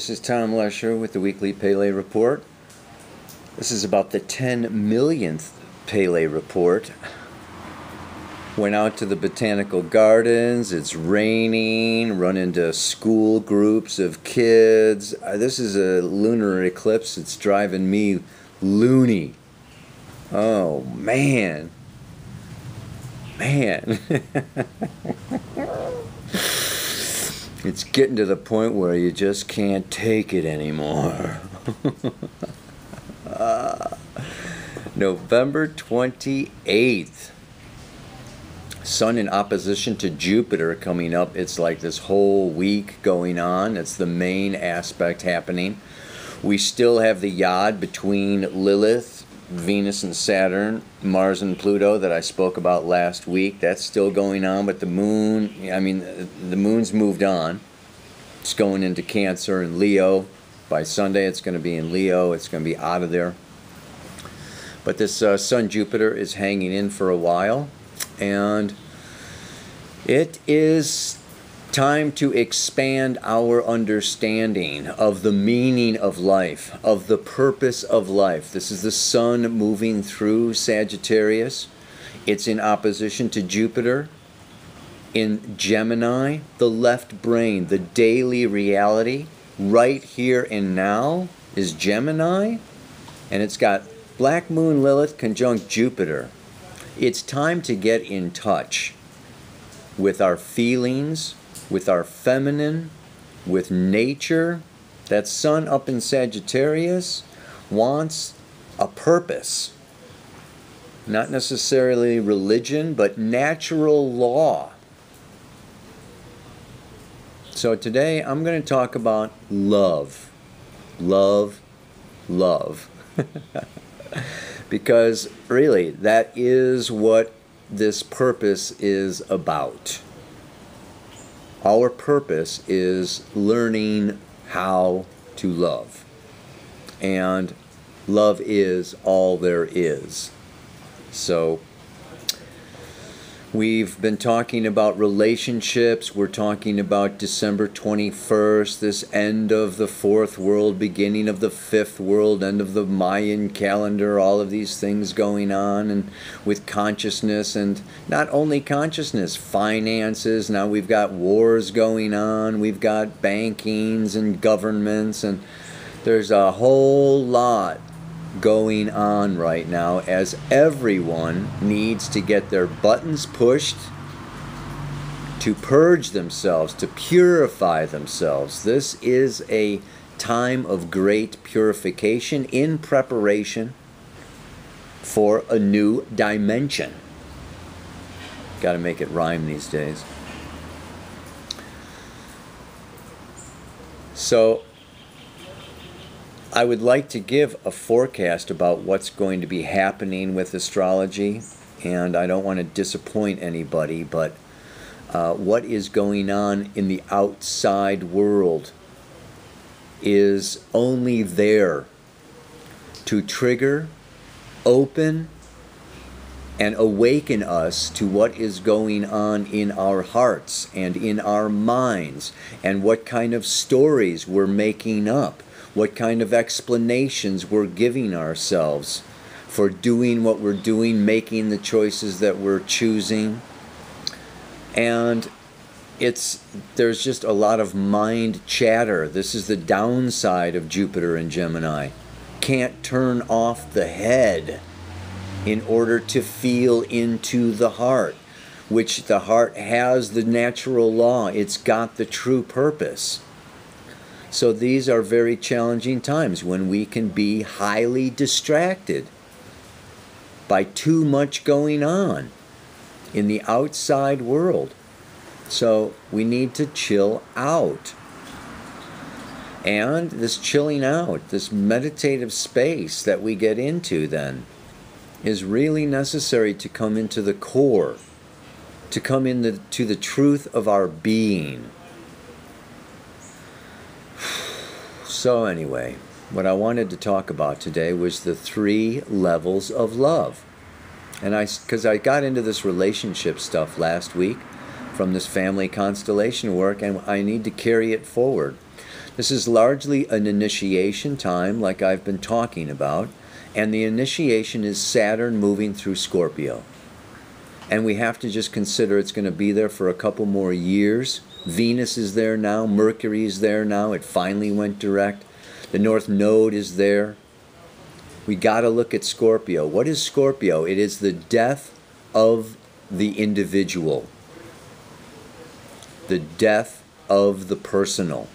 this is Tom Lesher with the weekly Pele Report. This is about the 10 millionth Pele Report. Went out to the botanical gardens, it's raining, run into school groups of kids. This is a lunar eclipse, it's driving me loony. Oh man. It's getting to the point where you just can't take it anymore. November 28th. Sun in opposition to Jupiter coming up. It's like this whole week going on. It's the main aspect happening. We still have the yod between Lilith, Venus and Saturn, Mars and Pluto that I spoke about last week. That's still going on, but the moon, the moon's moved on. It's going into Cancer and Leo. By Sunday it's going to be in Leo. It's going to be out of there. But this Sun-Jupiter is hanging in for a while, and it is time to expand our understanding of the meaning of life, of the purpose of life. This is the Sun moving through Sagittarius. It's in opposition to Jupiter in Gemini, the left brain, the daily reality. Right here and now is Gemini, and it's got Black Moon Lilith conjunct Jupiter. It's time to get in touch with our feelings, with our feminine, with nature. That Sun up in Sagittarius wants a purpose. Not necessarily religion, but natural law. So today I'm going to talk about love. Love, love. Because really, that is what this purpose is about. Our purpose is learning how to love. And love is all there is. So we've been talking about relationships. We're talking about December 21st, this end of the fourth world, beginning of the fifth world, end of the Mayan calendar, all of these things going on, and with consciousness, and not only consciousness, finances. Now we've got wars going on, we've got bankings and governments, and there's a whole lot going on right now as everyone needs to get their buttons pushed to purge themselves, to purify themselves. This is a time of great purification in preparation for a new dimension. Got to make it rhyme these days. So I would like to give a forecast about what's going to be happening with astrology, and I don't want to disappoint anybody, but what is going on in the outside world is only there to trigger, open, and awaken us to what is going on in our hearts and in our minds, and what kind of stories we're making up. What kind of explanations we're giving ourselves for doing what we're doing, making the choices that we're choosing. And there's just a lot of mind chatter. This is the downside of Jupiter and Gemini. Can't turn off the head in order to feel into the heart, which the heart has the natural law. It's got the true purpose. So these are very challenging times when we can be highly distracted by too much going on in the outside world. So we need to chill out. And this chilling out, this meditative space that we get into then, is really necessary to come into the core, to come into the truth of our being. So anyway, what I wanted to talk about today was the 3 levels of love. And because I got into this relationship stuff last week from this family constellation work, and I need to carry it forward. This is largely an initiation time, like I've been talking about, and the initiation is Saturn moving through Scorpio. And we have to just consider it's going to be there for a couple more years. Venus is there now, Mercury is there now, it finally went direct. The North Node is there. We got to look at Scorpio. What is Scorpio? It is the death of the individual. The death of the personal.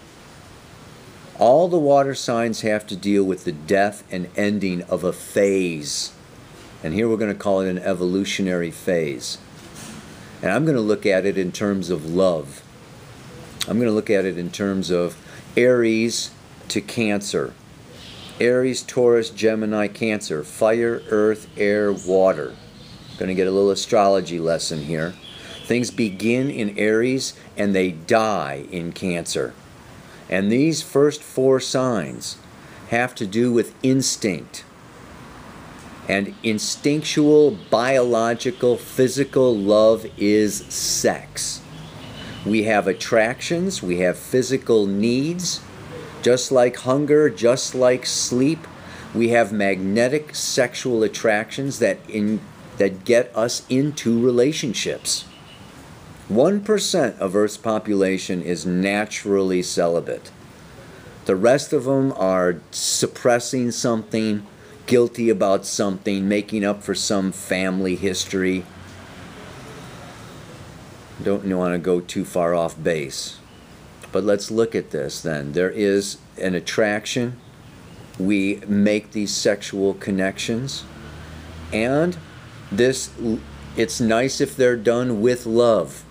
All the water signs have to deal with the death and ending of a phase. And here we're going to call it an evolutionary phase. And I'm going to look at it in terms of love. I'm going to look at it in terms of Aries to Cancer. Aries, Taurus, Gemini, Cancer. Fire, earth, air, water. Going to get a little astrology lesson here. Things begin in Aries and they die in Cancer. And these first 4 signs have to do with instinct. And instinctual, biological, physical love is sex. We have attractions, we have physical needs, just like hunger, just like sleep. We have magnetic sexual attractions that get us into relationships. 1% of Earth's population is naturally celibate. The rest of them are suppressing something, guilty about something, making up for some family history. Don't want to go too far off base. But let's look at this then. There is an attraction. We make these sexual connections. And it's nice if they're done with love,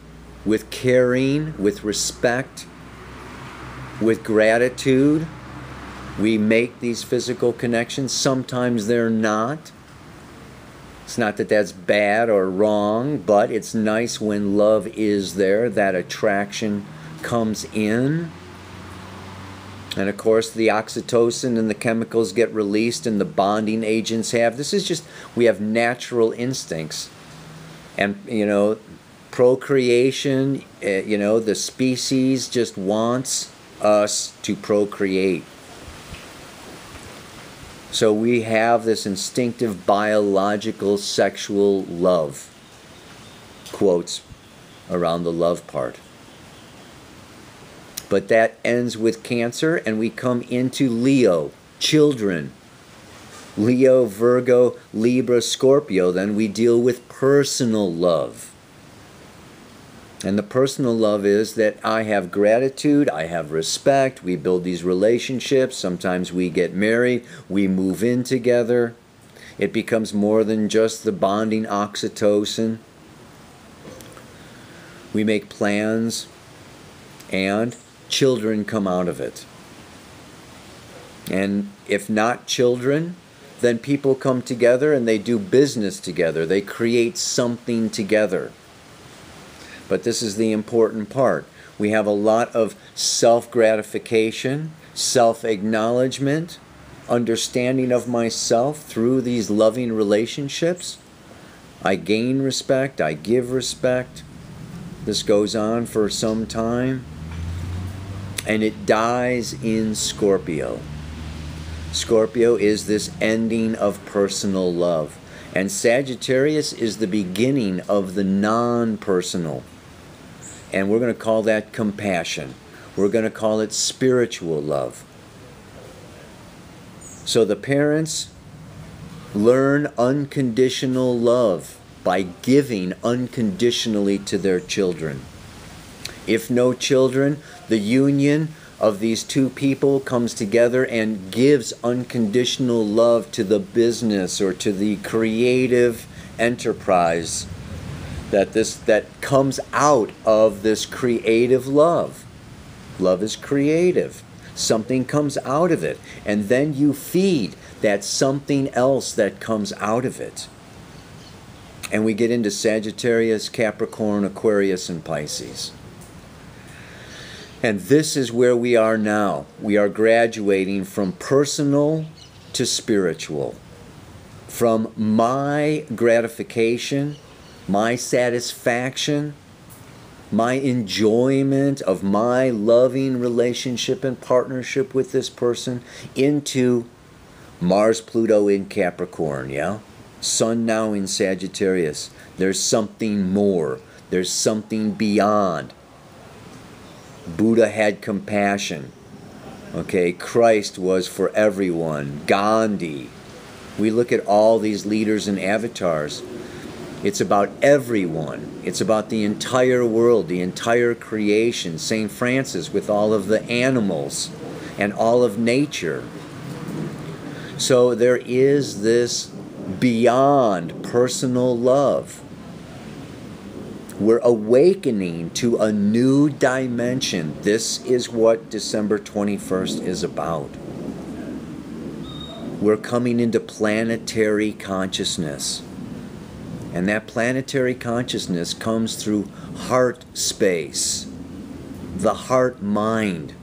with caring, with respect, with gratitude. We make these physical connections. Sometimes they're not. It's not that that's bad or wrong, but it's nice when love is there, that attraction comes in. And of course the oxytocin and the chemicals get released and the bonding agents have. This is just, we have natural instincts. And, procreation, the species just wants us to procreate. So we have this instinctive biological sexual love. Quotes around the love part. But that ends with Cancer and we come into Leo, children. Leo, Virgo, Libra, Scorpio. Then we deal with personal love. And the personal love is that I have gratitude, I have respect, we build these relationships, sometimes we get married, we move in together. It becomes more than just the bonding oxytocin. We make plans, and children come out of it. And if not children, then people come together and they do business together. They create something together. But this is the important part. We have a lot of self-gratification, self-acknowledgement, understanding of myself through these loving relationships. I gain respect, I give respect. This goes on for some time. And it dies in Scorpio. Scorpio is this ending of personal love. And Sagittarius is the beginning of the non-personal. And we're going to call that compassion. We're going to call it spiritual love. So the parents learn unconditional love by giving unconditionally to their children. If no children, the union of these two people comes together and gives unconditional love to the business or to the creative enterprise that comes out of this creative love. Love is creative. Something comes out of it. And then you feed that something else that comes out of it. And we get into Sagittarius, Capricorn, Aquarius, and Pisces. And this is where we are now. We are graduating from personal to spiritual. From my gratification, my satisfaction, my enjoyment of my loving relationship and partnership with this person, into Mars, Pluto in Capricorn, yeah? Sun now in Sagittarius. There's something more. There's something beyond. Buddha had compassion. Okay, Christ was for everyone. Gandhi. We look at all these leaders and avatars. It's about everyone. It's about the entire world, the entire creation. St. Francis with all of the animals and all of nature. So there is this beyond personal love. We're awakening to a new dimension. This is what December 21st is about. We're coming into planetary consciousness. And that planetary consciousness comes through heart space, the heart mind,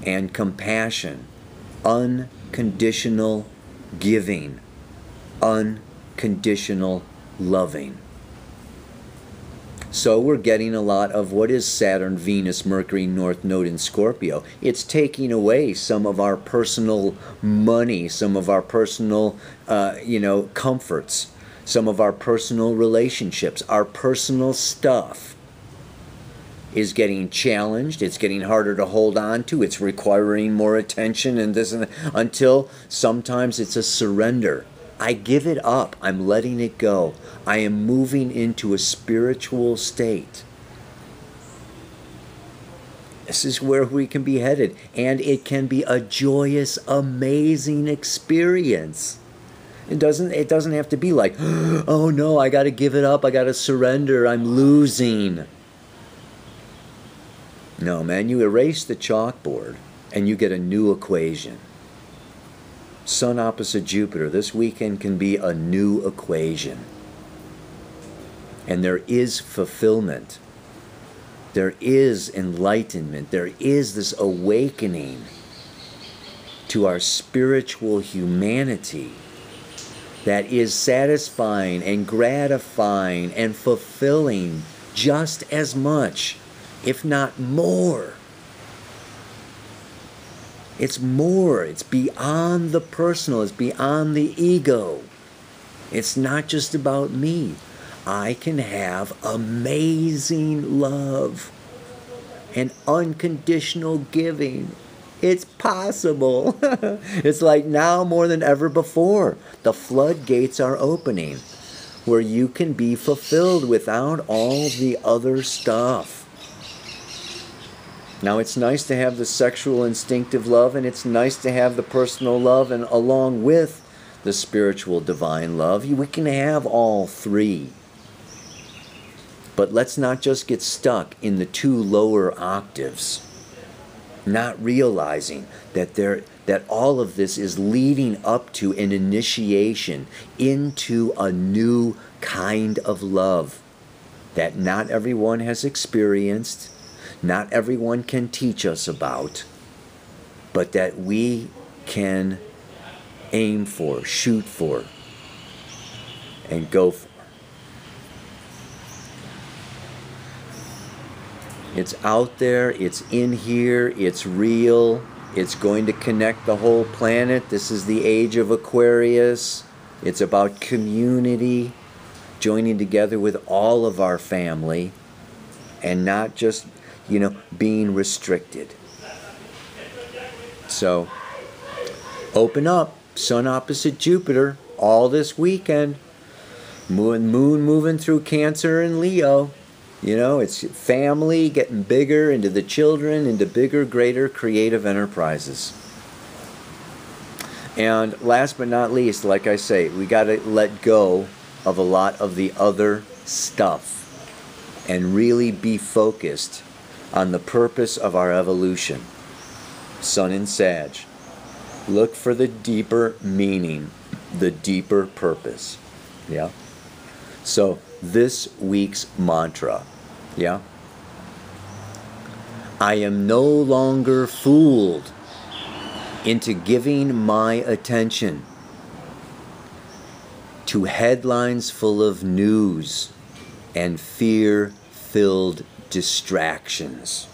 and compassion, unconditional giving, unconditional loving. So we're getting a lot of what is Saturn, Venus, Mercury, North Node in Scorpio. It's taking away some of our personal money, some of our personal, comforts, some of our personal relationships, our personal stuff is getting challenged. It's getting harder to hold on to. It's requiring more attention and this and that, until sometimes it's a surrender. I give it up. I'm letting it go. I am moving into a spiritual state. This is where we can be headed. And it can be a joyous, amazing experience. It doesn't have to be like, oh no, I got to give it up. I got to surrender. I'm losing. No, man, you erase the chalkboard and you get a new equation. Sun opposite Jupiter. This weekend can be a new equation. And there is fulfillment. There is enlightenment. There is this awakening to our spiritual humanity that is satisfying and gratifying and fulfilling just as much, if not more. It's more. It's beyond the personal. It's beyond the ego. It's not just about me. I can have amazing love and unconditional giving. It's possible. It's like now more than ever before. The floodgates are opening where you can be fulfilled without all the other stuff. Now, it's nice to have the sexual instinctive love, and it's nice to have the personal love, and along with the spiritual divine love, we can have all three. But let's not just get stuck in the two lower octaves, not realizing that all of this is leading up to an initiation into a new kind of love that not everyone has experienced, not everyone can teach us about, but that we can aim for, shoot for, and go for. It's out there, it's in here, it's real, it's going to connect the whole planet. This is the age of Aquarius. It's about community, joining together with all of our family, and not just being restricted. So, open up. Sun opposite Jupiter all this weekend. Moon moving through Cancer and Leo. It's family getting bigger, into the children, into bigger, greater creative enterprises. And last but not least, like I say, we got to let go of a lot of the other stuff and really be focused on the purpose of our evolution. Sun in Sag. Look for the deeper meaning, the deeper purpose. Yeah? So, this week's mantra. Yeah? I am no longer fooled into giving my attention to headlines full of news and fear-filled distractions.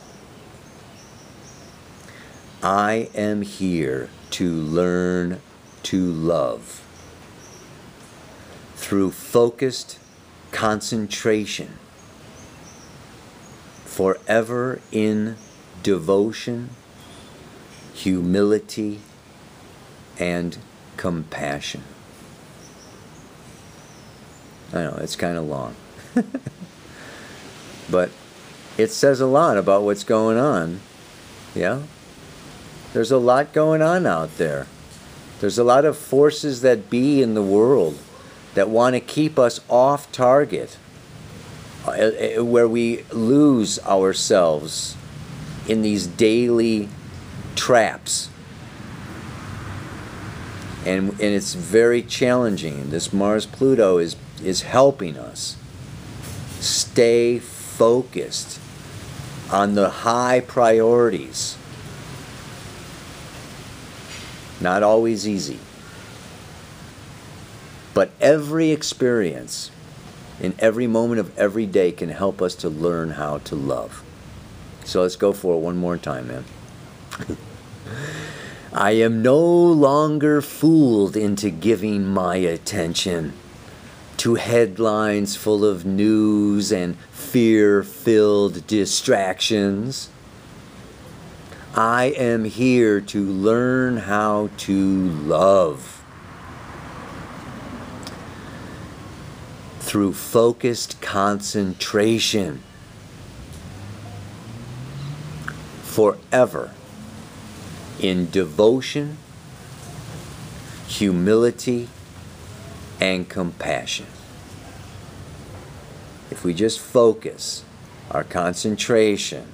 I am here to learn to love through focused concentration, forever in devotion, humility, and compassion. I know, it's kind of long. But it says a lot about what's going on. Yeah? There's a lot going on out there. There's a lot of forces that be in the world that want to keep us off target, where we lose ourselves in these daily traps. And it's very challenging. This Mars-Pluto is helping us stay focused on the high priorities. Not always easy. But every experience in every moment of every day can help us to learn how to love. So let's go for it one more time, man. I am no longer fooled into giving my attention to headlines full of news and fear-filled distractions. I am here to learn how to love through focused concentration, forever in devotion, humility, and compassion. If we just focus our concentration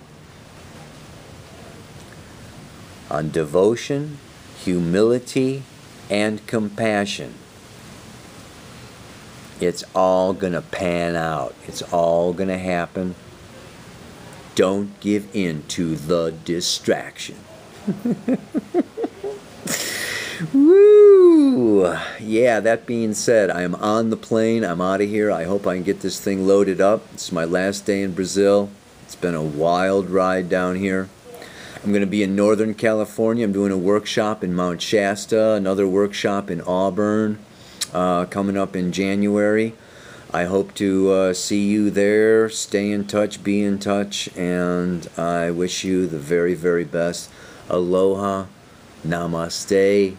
on devotion, humility, and compassion, it's all going to pan out. It's all going to happen. Don't give in to the distraction. Woo! Yeah, that being said, I am on the plane. I'm out of here. I hope I can get this thing loaded up. It's my last day in Brazil. It's been a wild ride down here. I'm going to be in Northern California. I'm doing a workshop in Mount Shasta, another workshop in Auburn, coming up in January. I hope to see you there. Stay in touch, be in touch, and I wish you the very, very best. Aloha, namaste,